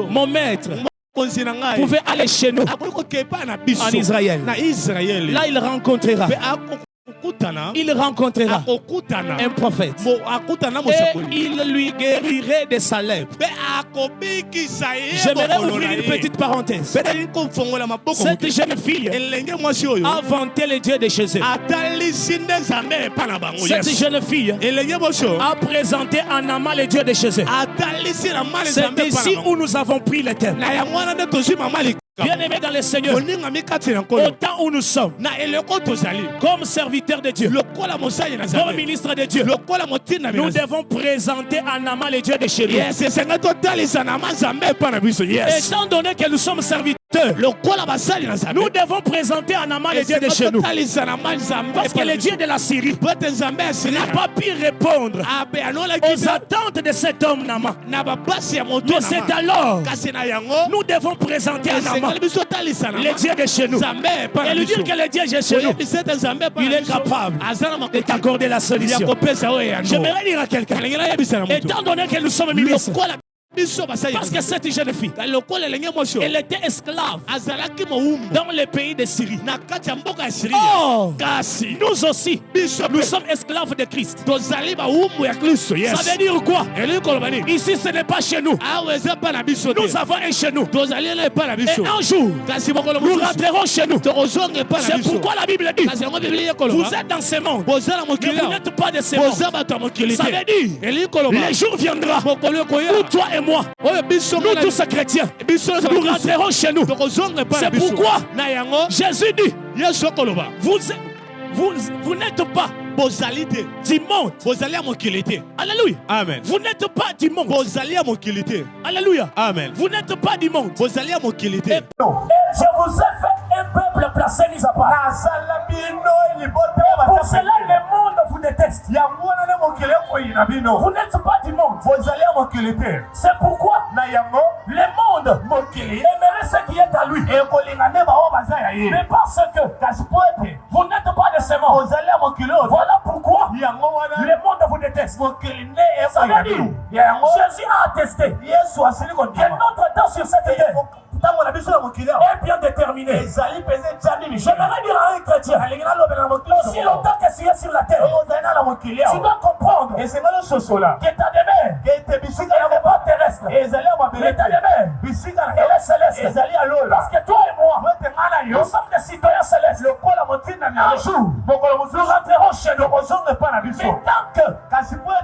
mon maître pouvait aller chez nous en Israël. Là, il rencontrera un prophète et il lui guérirait de sa lèpre. J'aimerais ouvrir une petite parenthèse. Cette jeune fille a vanté le Dieu de chez eux. Cette jeune fille a présenté en amant le Dieu de chez eux. C'est ici où nous avons pris le thème. Bien-aimés dans le Seigneur, au temps où nous sommes, comme serviteurs de Dieu, comme ministres de Dieu, nous devons présenter en amant les dieux de chez nous. Étant donné que nous sommes serviteurs, nous devons présenter en amant les dieux de chez nous. Parce que le Dieu de la Syrie n'a pas pu répondre aux attentes de cet homme Nama. Mais c'est alors nous devons présenter en amant les dieux de chez nous et lui dire que le Dieu de chez nous, il est capable de t'accorder la solution. J'aimerais dire à quelqu'un, étant donné que nous sommes ministres, parce que cette jeune fille, elle était esclave dans le pays de Syrie. Oh, nous aussi, nous sommes esclaves de Christ. Ça veut dire quoi? Ici, ce n'est pas chez nous. Nous avons un chez nous. Et un jour, nous rentrerons chez nous. C'est pourquoi la Bible dit, vous êtes dans ce monde, mais vous n'êtes pas de ce monde. Ça veut dire, le jour viendra où toi et moi, nous tous chrétiens, nous rentrerons chez nous. C'est pourquoi Jésus dit, vous n'êtes pas du monde. Alléluia. Amen. Vous n'êtes pas du monde. Alléluia. Amen. Vous n'êtes pas du monde. Et je vous ai fait un peuple placé mis à part. Pour cela, le monde vous déteste. Vous n'êtes pas du monde. C'est pourquoi le monde aimerait ce qui est à lui. Mais parce que vous n'êtes pas de ce monde, voilà pourquoi le monde vous déteste. Ça veut dire, Jésus a attesté que notre temps sur cette terre est bien déterminé. J'aimerais dire à un chrétien, si longtemps que tu es sur la terre, tu dois comprendre que ta demeure n'est pas terrestre, mais ta demeure elle est céleste. Parce que toi et moi, nous sommes des citoyens célestes. Un jour, nous rentrerons chez nous. Mais tant que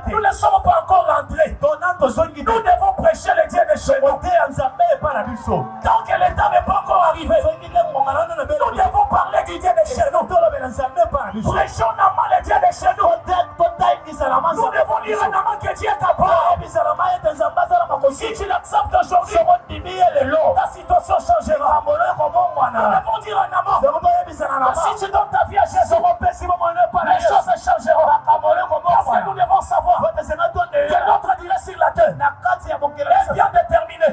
nous ne sommes pas encore rentrés, nous devons prêcher le Dieu de chez nous. Tant que l'état n'est pas encore arrivé, nous devons parler du Dieu de chez nous. Prêchons l'amant le Dieu de chez nous. Nous devons dire un amant que Dieu est capable. Si tu l'acceptes aujourd'hui, ta situation changera. Nous devons dire un amant. Si tu donnes ta vie à Jésus, les choses changeront. Parce que nous devons savoir que notre durée sur la terre est bien déterminée.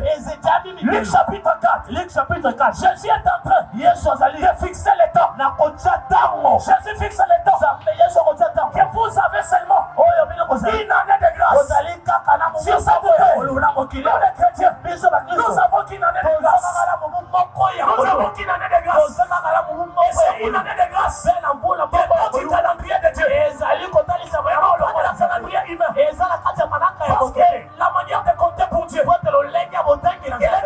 Luc chapitre 4. Jésus est en train de fixer les temps. Jésus fixe les temps. Que vous avez seulement une année de grâce. Sur cette terre, les chrétiens, nous avons qu'une année de grâce. Nous avons qu'une année de grâce. Et c'est une année de grâce. C'est notre calendrier de Dieu. Le calendrier humain. Parce que la manière de compter pour Dieu elle est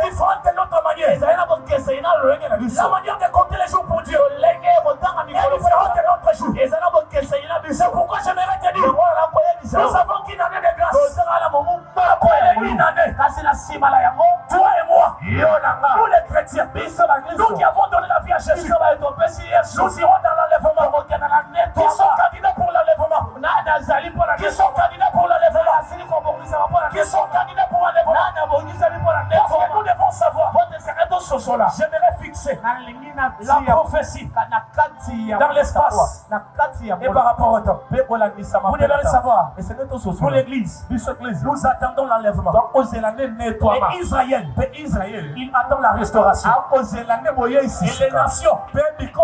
différente de notre manière. La manière de compter les jours pour Dieu est différente de notre jour. C'est pourquoi j'aimerais te dire, nous avons qu'une année de grâce. Une année. Toi et moi, nous les chrétiens, nous qui avons donné la vie à Jésus, nous irons dans l'enlèvement. Qui sont candidats pour l'enlèvement? Qui sont candidats pour l'enlèvement? Qui sont candidats pour l'enlèvement? Parce que nous devons savoir. J'aimerais fixer la prophétie dans l'espace et par rapport au temps. Vous devez le savoir. Pour l'église, nous attendons l'enlèvement. Et Israël, il attend la restauration. Et les nations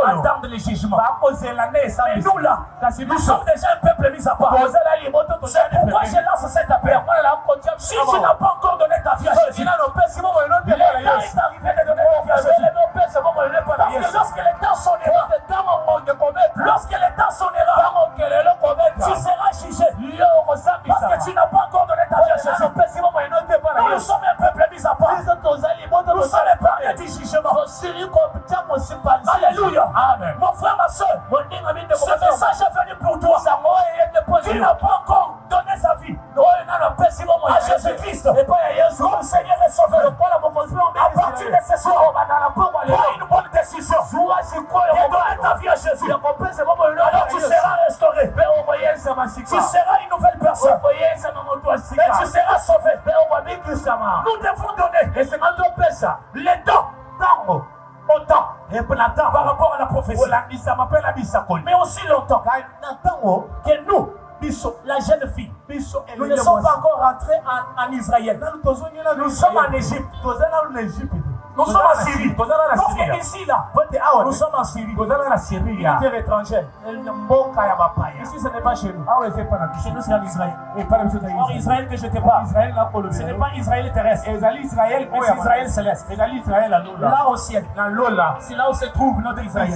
attendent le jugement. Mais nous là, nous sommes déjà un peuple mis à part. C'est pourquoi je lance cet appel. Si tu n'as pas encore donné ta vie à Jésus, Nous sommes un peuple mis à part. Nous sommes épargnés du jugement. Alléluia. Amen. Mon frère, ma soeur, ce message est venu pour toi. Tu n'as pas encore donné sa vie à Jésus-Christ comme Seigneur et Sauveur. À partir de ce soir, prends une bonne décision et donne ta vie à Jésus. Alors tu seras restauré. Tu seras une nouvelle personne. Et tu seras sauvé. Nous devons donner les dons autant par rapport à la prophétie. Mais aussi longtemps que nous, la jeune fille, nous ne sommes pas encore rentrés en Israël. Nous sommes en Égypte. Nous sommes en Syrie. Parce qu'ici, là, nous sommes en Syrie. Une terre étrangère. Ici, ce n'est pas chez nous. Chez nous, c'est en Israël. Or, Israël que je te parle, ce n'est pas Israël terrestre, mais c'est Israël céleste. Là au ciel, c'est là où se trouve notre Israël.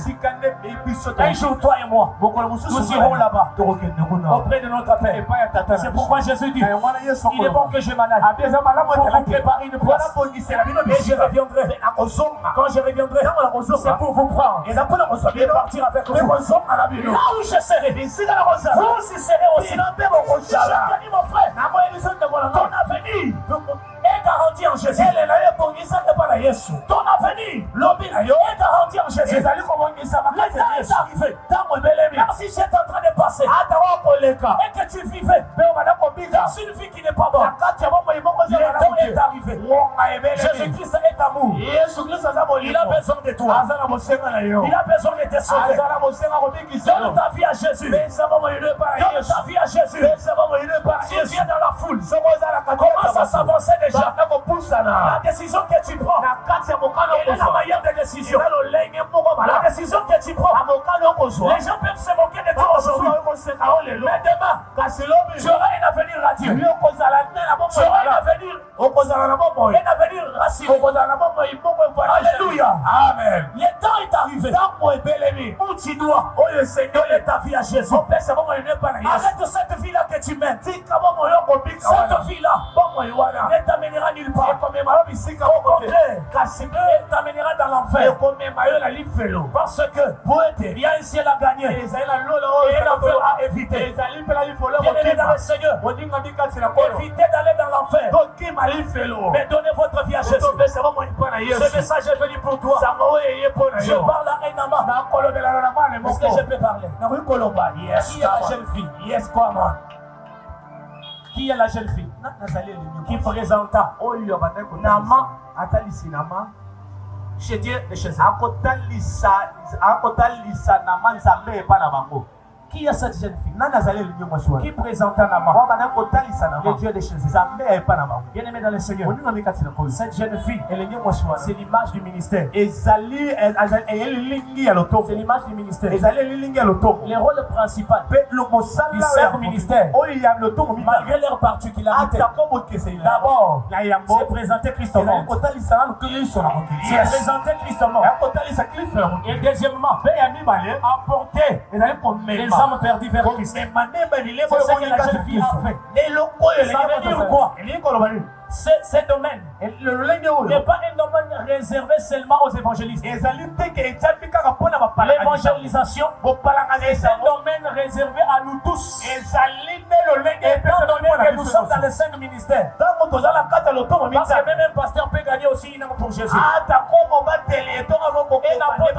Un jour, toi et moi, nous irons là-bas, auprès de notre Père. C'est pourquoi Jésus dit, il est bon que je m'en aille, pour vous préparer une place. Et je reviendrai. Quand je reviendrai, c'est pour vous prendre et partir avec vous. Là où je serai, vous y serez aussi. Je dis mon frère, ton avenir est garanti en Jésus. Ton avenir est garanti en Jésus. Le temps est arrivé. Car si j'étais en train de passer et que tu vivais dans une vie qui n'est pas bonne, le temps est arrivé. Jésus-Christ est amour. Il a besoin de toi. Il a besoin de te sauver. Donne ta vie à Jésus. Donne ta vie à Jésus. Tu viens dans la foule. Commence à s'avancer déjà. La décision que tu prends, elle est la meilleure des décisions. La décision que tu prends, les gens peuvent se moquer de toi aujourd'hui. Mais demain, tu auras un avenir radieux. Tu auras un avenir racine. Alléluia. Amen. Le temps est arrivé où tu dois donner ta vie à Jésus. Arrête cette vie-là que tu mènes. Cette vie-là ne t'amènera nulle part. Au contraire, elle t'amènera dans l'enfer. Parce que il y a un ciel à gagner et un enfer à éviter. Bienvenue dans le Seigneur. Évitez d'aller dans l'enfer. Mais donnez votre vie à Jésus. Ce message est venu pour toi. Je parle à un amant. Est-ce que je peux parler? Qui est la jeune fille? Qui est la jeune fille qui présenta Naaman chez Dieu de chez Qui est cette jeune fille qui présenta Naaman, le Dieu de chez bien aimé dans le Seigneur? Cette jeune fille, c'est l'image du ministère. C'est l'image du ministère. Le rôle principal du serveur ministère, malgré leur particularité, d'abord, c'est présenter Christ au monde. C'est présenter Christ au monde. Et deuxièmement, apporter les âmes perdues vers Christ. C'est ce que la jeune fille a fait. Ça veut dire quoi? Ce domaine n'est pas un domaine réservé seulement aux évangélistes. L'évangélisation est un domaine réservé à nous tous. Étant donné que nous sommes dans les 5 ministères, parce que même un pasteur peut gagner aussi une âme pour Jésus. Un apôtre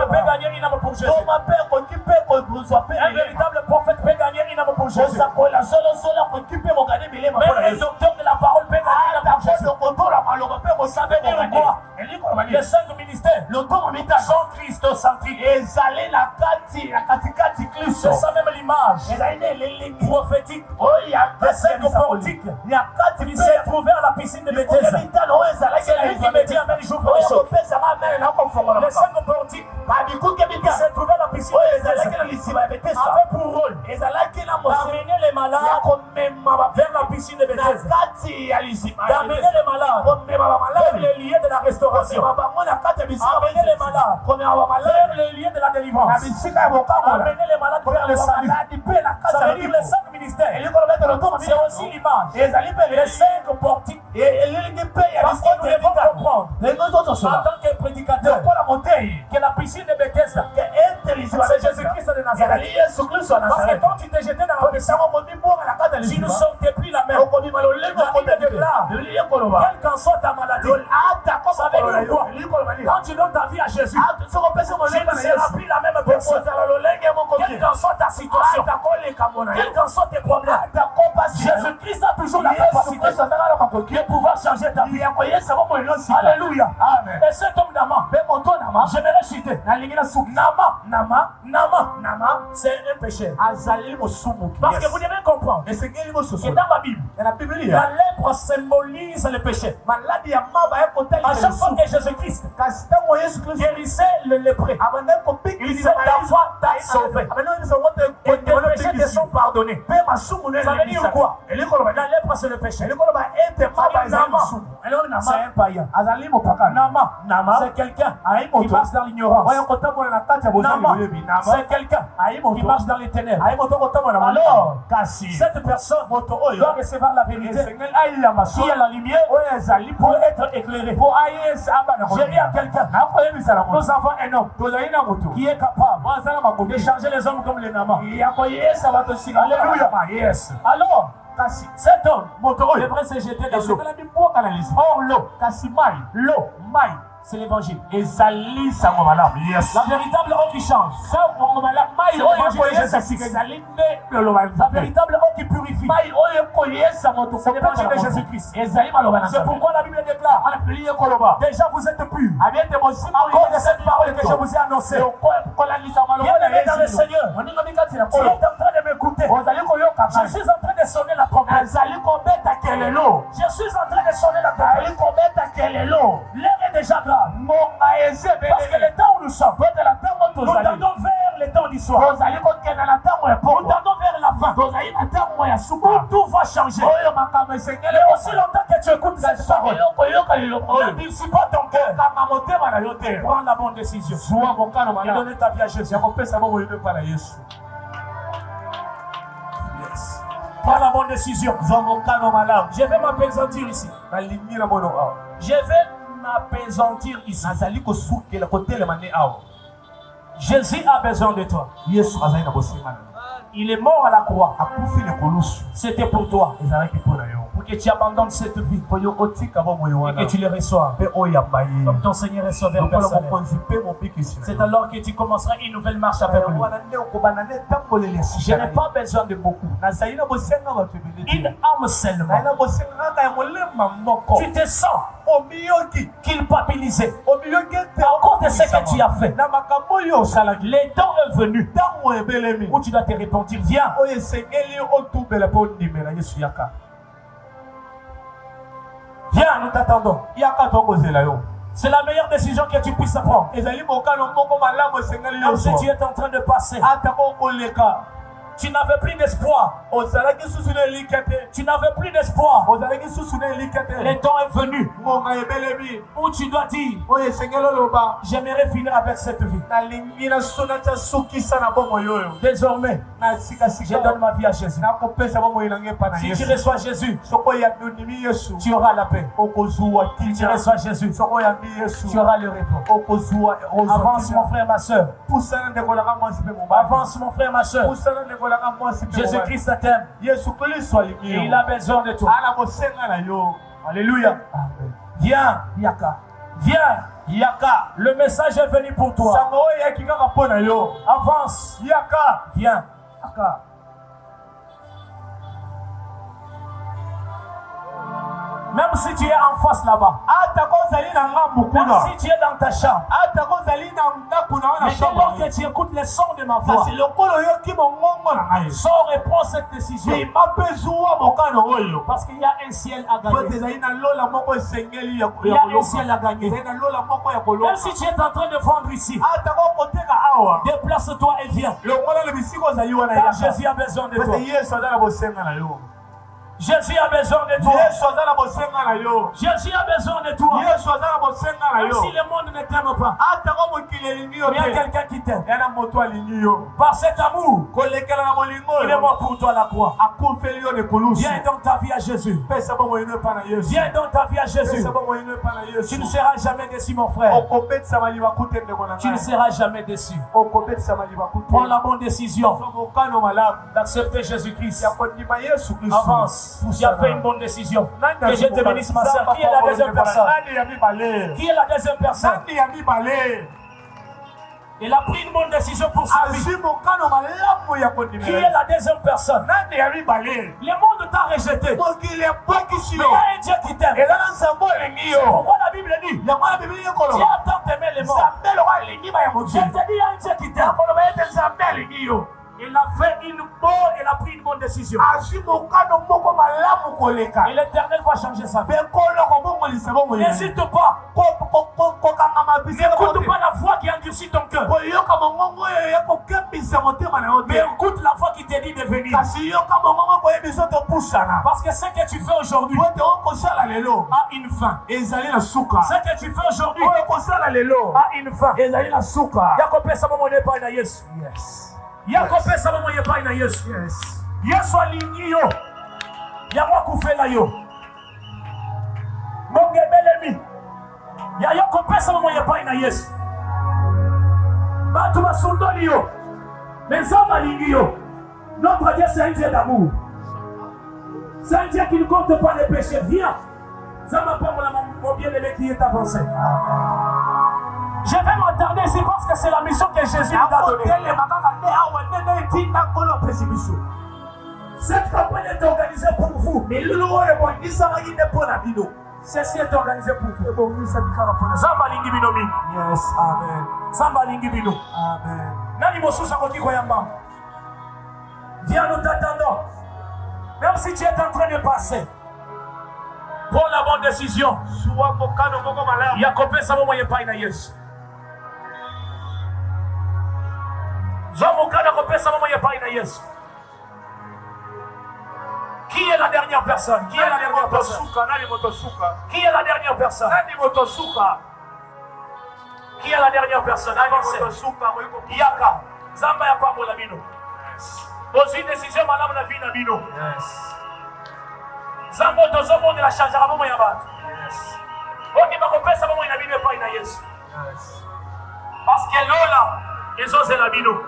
peut gagner une âme pour Jésus. Un véritable prophète peut gagner une âme pour Jésus. Même un docteur de la parole peut gagner une âme pour Jésus. Ça veut dire quoi? Les 5 ministères sont christocentriques. C'est ça même l'image prophétique des 5 portiques qui s'est trouvé à la piscine de Bethesda. C'est lui qui me dit Amen, j'ouvre les choses. Les 5 portiques qui s'est trouvé à la piscine de Bethesda avaient pour rôle d'amener les malades vers la piscine de Bethesda. D'amener les malades vers les lieux de la restauration. Amenez les malades vers les lieux de la délivrance. Amenez les malades vers le salut. Ça veut dire les 5 ministères. C'est aussi l'image. Les 5 portiques. Parce que nous devons comprendre, en tant que prédicateur, que la piscine de Bethesda, c'est Jésus-Christ de Nazareth. Parce que quand tu t'es jeté dans la piscine, tu ne sortais plus la main. La Bible déclare, quelle qu'en soit ta maladie, ça veut dire quoi? Quand tu donnes ta vie à Jésus, tu ne seras plus la même personne. Quelle qu'en soit ta situation, quels qu'en soient tes problèmes, Jésus-Christ a toujours la capacité de pouvoir changer ta vie. Alléluia. Et cet homme Nama, j'aimerais citer Nama, c'est un péché. Parce que vous devez comprendre que dans la Bible, la lèpre symbolise le péché. À chaque fois que Jésus-Christ guérissait le lépreux, il disait ta foi t'a sauvé. Et tes péchés te sont pardonnés. Ça veut dire quoi? La lèpre c'est le péché. C'est un païen. Nama, c'est quelqu'un qui marche dans l'ignorance. Nama, c'est quelqu'un qui marche dans les ténèbres. Alors, cette personne doit recevoir la vérité qui est la lumière pour être éclairée. J'ai dit à quelqu'un, nous avons un homme qui est capable de changer les hommes comme les Nama. Alléluia. Alors, cet homme devrait se jeter dans l'eau. Or, l'eau, c'est l'évangile. La véritable eau qui change. C'est l'évangile de Jésus-Christ. La véritable eau qui purifie. C'est l'évangile de Jésus-Christ. C'est pourquoi la Bible déclare, déjà vous êtes purs à cause de cette parole que je vous ai annoncée. Bien-aimé dans le Seigneur, tu es en train de m'écouter. Je suis en train de sonner la trompette. Je suis en train de sonner la trompette. L'heure est déjà grave. Parce que le temps où nous sommes, nous tendons vers le temps du soir. Nous tendons vers la fin. Où tout va changer. Mais aussi longtemps que tu écoutes cette parole, n'endurcis pas ton cœur. Prends la bonne décision. Et donne ta vie à Jésus. Prends la bonne décision. Je vais m'apaisantir ici. Je vais m'apaisantir ici. Jésus a besoin de toi. Il est mort à la croix. C'était pour toi. Pour que tu abandonnes cette vie. Et que tu le reçoives. Comme ton Seigneur est sauveur personnel. C'est alors que tu commenceras une nouvelle marche avec lui. Je n'ai pas besoin de beaucoup. Une âme seulement. Tu te sens culpabilisé à cause de ce que tu as fait. Le temps est venu où tu dois te repentir. Viens. Viens, nous t'attendons. C'est la meilleure décision que tu puisses prendre. Même si tu es en train de passer, tu n'avais plus d'espoir. Tu n'avais plus d'espoir. Le temps est venu où tu dois dire, j'aimerais finir avec cette vie. Désormais, je donne ma vie à Jésus. Si tu reçois Jésus, tu auras la paix. Si tu reçois Jésus, tu auras le repos. Avance mon frère, ma soeur. Avance mon frère, ma soeur. Jésus-Christ t'aime. Et il a besoin de toi. Alléluia. Viens, Yaka. Viens, Yaka. Le message est venu pour toi. Avance. Yaka. Viens. Yaka. Même si tu es en face là-bas, même si tu es dans ta chambre, mais dès lors que tu écoutes le son de ma voix, sors et prends cette décision. Parce qu'il y a un ciel à gagner. Il y a un ciel à gagner. Même si tu es en train de vendre ici, déplace-toi et viens. Car Jésus a besoin de toi. Jésus a besoin de toi. Jésus a besoin de toi. Même si le monde ne t'aime pas, il y a quelqu'un qui t'aime. Par cet amour, il est mort pour toi à la croix. Viens dans ta vie à Jésus. Viens dans ta vie à Jésus. Tu ne seras jamais déçu, mon frère. Tu ne seras jamais déçu. Prends la bonne décision d'accepter Jésus-Christ. Avance. Tu as fait une bonne décision. Que je te bénisse, ma soeur. Qui est la deuxième personne? Qui est la deuxième personne? Il a pris une bonne décision pour sa vie. Qui est la deuxième personne? Le monde t'a rejeté. Mais il y a un Dieu qui t'aime. C'est pourquoi la Bible dit Dieu a tant aimé les morts. Je te dis, il y a un Dieu qui t'aime. Il a fait une bonne, il a pris une bonne décision. Et l'Éternel va changer sa vie. N'hésite pas. N'écoute pas la voix qui endurcit ton cœur. Mais écoute la voix qui te dit de venir. Parce que ce que tu fais aujourd'hui a une fin. Ce que tu fais aujourd'hui a une fin. Yakopesa mama yepai na Yesu. Yesu alingi yo. Yango akufela yo. Mongebelemi. Ya yakopesa mama yepai na Yesu. Batu basundoli yo. Menzama alingi yo. Notre Dieu c'est un Dieu d'amour. C'est un Dieu qui ne compte pas les péchés. Viens. Zama pas mon bien-aimé qui est avancé. Je vais m'attarder ici parce que c'est la mission que Jésus nous a donnée. Cette campagne est organisée pour vous. Ceci est organisé pour vous. Zamba lingi binomi. Yes, amen. Zamba lingi bino. Amen. Nani mosusa koki koyamba. Viens, nous t'attendons. Même si tu es en train de passer. Prends la bonne décision. Yakopesa momo yepai na Yesu. Qui est la dernière personne? Qui est la dernière personne? Qui est la dernière personne? Qui est la dernière personne? Avancez. Yaka. Zamba ya pambo la bino. Pose une décision madame la vie na bino. Zambo tozo monde la changera momo ya batu. Oki bakopesa momo ina bino epai na Yesu. Parce que lola ezoze la bino.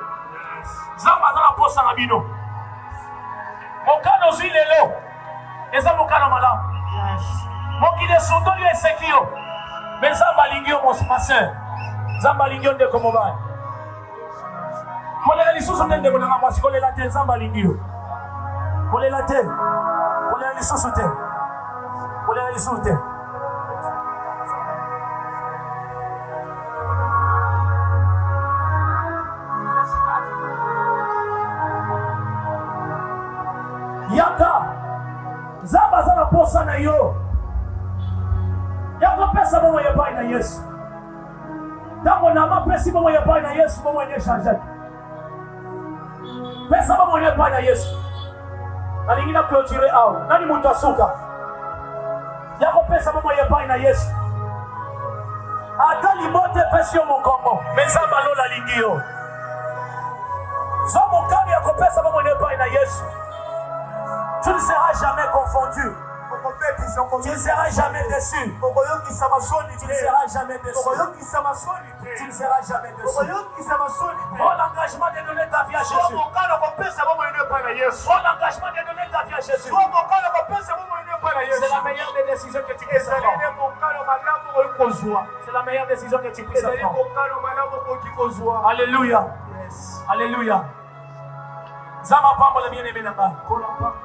Zamba za la posa na bino. Mokano zile lo. Eza mokano malamu. Mokile sondoli esekio. Mais zamba lingio mon pasteur. Zamba lingio ndeko mobali. Kolela lisusu ndende konanga mwasi kolela te zamba lingio. Kolela te. Kolela lisusu te. Kolela lisusu te. Yaka zamba zana posa na yo. Yaka pesa momo yepai na Yesu. Tango na mapesi momo yepai na Yesu momo ene changer. Pesa momo yepai na Yesu. Alingina clôturer au. Nani mutasuka. Yaka pesa momo yepai na Yesu. Ata limote pesi yo mokongo. Mezamba lola lingio. Zomo kami yako pesa momo yepai na Yesu. Tu ne seras jamais confondu. Tu ne seras jamais déçu. Tu ne seras jamais déçu. Tu ne seras jamais déçu. Prends l'engagement de donner ta vie à Jésus. Prends l'engagement de donner ta vie à Jésus. C'est la meilleure des décisions que tu puisses prendre. C'est la meilleure décision que tu puisses prendre. Alléluia. Alléluia. Zama pambo la bien-aimé nanga.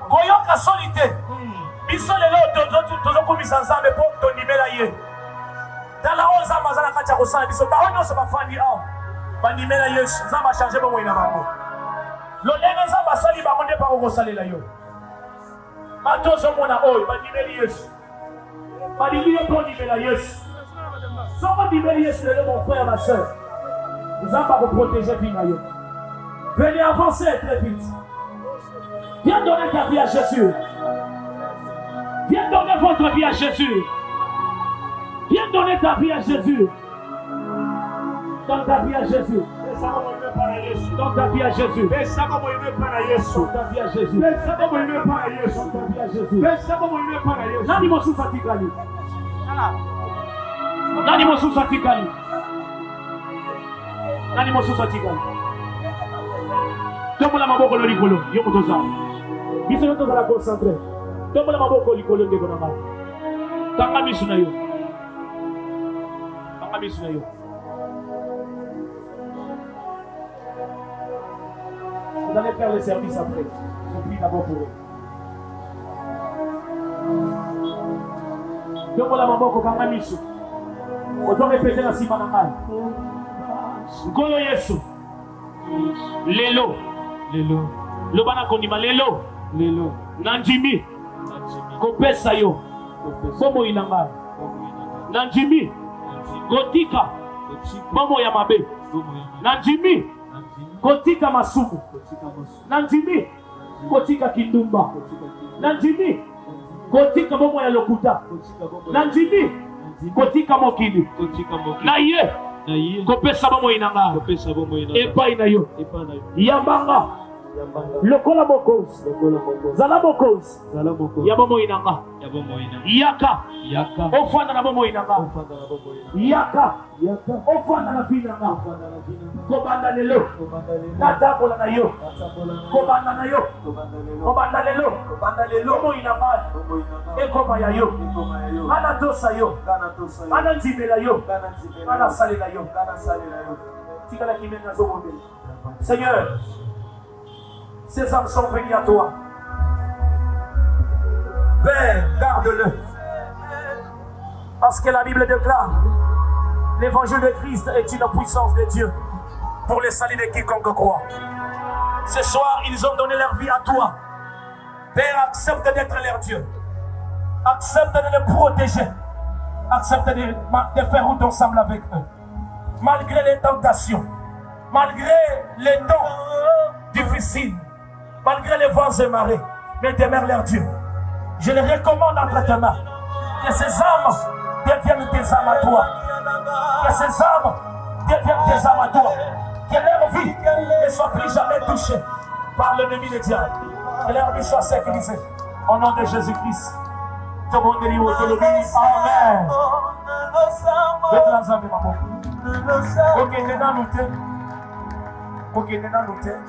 Koyoka solité. Biso lelo tozo komisa nzambe po tondimela ye. Tala o zama zana kacha kosala biso ba onyo so bafandi aw. Bandimela Yesu. Zama changer bomo ina bango. Lo ndenge zamba sali ba monde pa ko salela yo. Bato zo mona oyo bandimeli Yesu. Bandimeli yo tondimela Yesu. Soko dimeli Yesu lelo mon frère ma sœur. Nous allons vous protéger Pinayo. Venez avancer très vite. Viens donner ta vie à Jésus. Viens donner votre vie à Jésus. Viens donner ta vie à Jésus. Donne ta vie à Jésus. Donne ta vie à Jésus. Donne ta vie à Jésus. Donne ta vie à Jésus. Nani mosusu atikali. Nani mosusu atikali. Nani mosusu atikali. Tombola maboko likolo. Yo motoza. Biso yoto za la concentré. Tombola maboko likolo ndeko na ngai. Tanga misu na yo. Tanga misu na yo. Vous allez faire le service après. Je prie d'abord pour eux. Tombola maboko kanga misu. Ozo répéter na sima na ngai. Nkolo Yesu. Lelo. Lelo. Lobana kondima lelo. Lelo. Nanjimi. Kopesa yo. Bomo inanga. Nanjimi. Kotika. Bomo ya mabe. Nanjimi. Kotika masumu. Nanjimi. Kotika kindumba. Nanjimi. Kotika bomo ya lokuta. Nanjimi. Kotika mokili. Na ye. Kopesa bomo inanga. Epa ina yo. Yambanga. Lokola mokozi. Zala mokozi. Yabomo inanga. Yaka. Ofanda na bomo inanga. Yaka. Ofanda na binanga. Kobanda lelo. Natabola na yo. Kobanda na yo. Kobanda lelo. Bomo inanga. Ekoma ya yo. Ana dosa yo. Ana njimela yo. Ana salela yo. Tikala kimena zomonde. Seigneur, ces âmes sont venues à toi. Père, garde-le. Parce que la Bible déclare, l'évangile de Christ est une puissance de Dieu pour le salut de quiconque croit. Ce soir, ils ont donné leur vie à toi. Père, accepte d'être leur Dieu. Accepte de les protéger. Accepte de faire route ensemble avec eux. Malgré les tentations, malgré les temps difficiles, malgré les vents et marées, mais demeure leur Dieu. Je les recommande entre tes mains. Que ces âmes deviennent tes âmes à toi. Que ces âmes deviennent tes âmes à toi. Que leur vie ne soit plus jamais touchée par l'ennemi des diables. Que leur vie soit sécurisée. Au nom de Jésus-Christ. Tout le monde dit Amen. Ok,